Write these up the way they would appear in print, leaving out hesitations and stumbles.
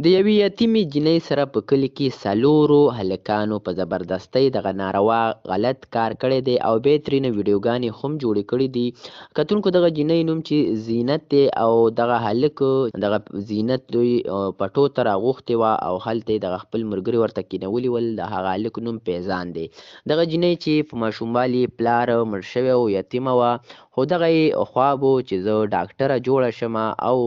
د یوې یتیمې جینۍ سره په کلي کې څلورو هلکانو په زبردستۍ دغه ناروا غلط کار کړی دی او بیا یې ترېنه ویډیوګانې هم جوړې کړي دي. کتونکو دغه جینۍ نوم چې زینت دی او دغه هلک دغه زینت دوی پټو ته راغوښتې وه او هلته یې دغه خپل ملګري ورته کېنولي ول. د هغه هلک نوم فیضان دی. دغه جینۍ چې په ماشوموالي یې پلار مړ شوی او یتیمه وه، خو دغه یې خواب و چې زه ډاکټره جوړه شمه او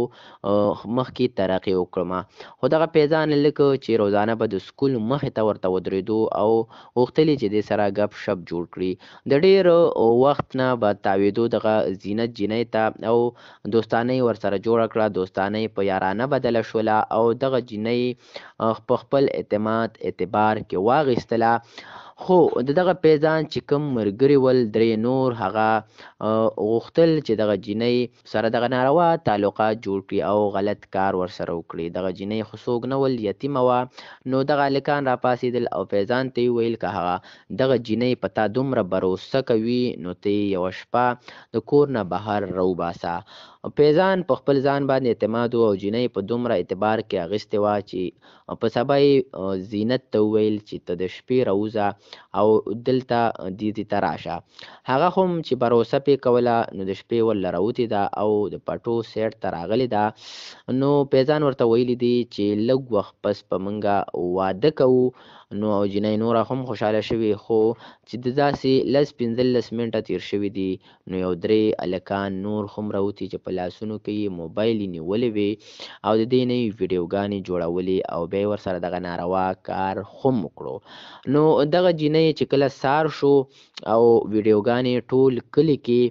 مخکې ترقي وکړمه. خو دغه فیضان هلک چې روزانه به د سکول مخې ته ورته ودرېدو او غوښتل یې چې دې سره ګپ شپ جوړ کړي. د ډېر وخت نه به تاوېدو دغه زینت جینۍ ته او دوستانه یې ورسره جوړه کړه. دوستانه یې په یارانه بدله شوله او دغه جینۍ په خپل اعتبار کې واخیستله. خو د دغه فیضان چې کوم ملګري ول درې نور، هغه غوښتل چې دغه جینۍ سره دغه ناروا تعلقات جوړ کړي او غلط کار ورسره وکړي. دغه جینۍ خو څوک نه ول، یتیمه وه. نو دغه هلکان راپاڅېدل او فیضان ته یې وویل که هغه دغه جینۍ په تا دومره بروسه کوي نو ته یې یوه شپه د کور نه بهر راوباسه. فیضان په خپل ځان باندې اعتماد و او جینۍ په دومره اعتبار کې اخیستې وه چې په سبا یې زینت ته وویل چې ته د شپې راوځه او دلته دې ته راشه. هغه هم چې بروسه پرې کوله نو د شپې ورله راوتې ده او د پټو سایډ ته راغلې ده. نو فیضان ورته ویلي دي چې لږ وخت پس به موږ واده کوو. نو او جینۍ نوره هم خوشحاله شوې، خو چې د داسې 15 منټه تېر شوي دي نو یو درې هلکان نور هم راوتي چې په لاسونو کې یې موبایل نیولې وې او د دې نه یې ویډیوګانې جوړولې او بیا یې ورسره دغه ناروا کار هم وکړو. نو دغه جینۍ چې کله سهار شو او ویډیوګانې ټول کلي کې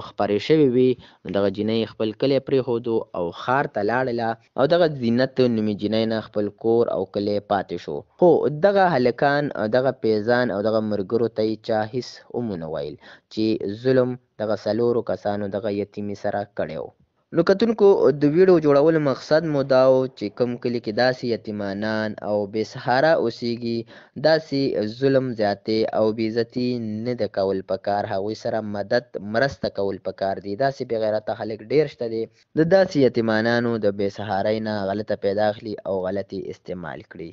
خپرې شوې وې، نو دغه جینۍ خپل کلی پرېښودو او ښار ته لاړله او دغه زینت نومې جینۍ نه خپل کور او کلی پاتې شو. خو دغه هلکان دغه فیضان او دغه ملګرو ته یې چا هېڅ هم ونه ویل چې ظلم دغه څلورو کسانو دغه یتیمې سره کړی و. نو کتونکو د ویډیو جوړولو مقصد مو دا و چې کوم کلي کې داسې یتیمانان او بې سهاره اوسېږي، داسې ظلم، زیاتې او بې عزتي نه ده کول پکار. هغوی سره مرسته کول پکار دي. داسې بې غیرته خلک ډېر شته دي، د داسې یتیمانانو د بې سهارۍ نه غلطه پیدا اخلي او غلطې استعمال کړي.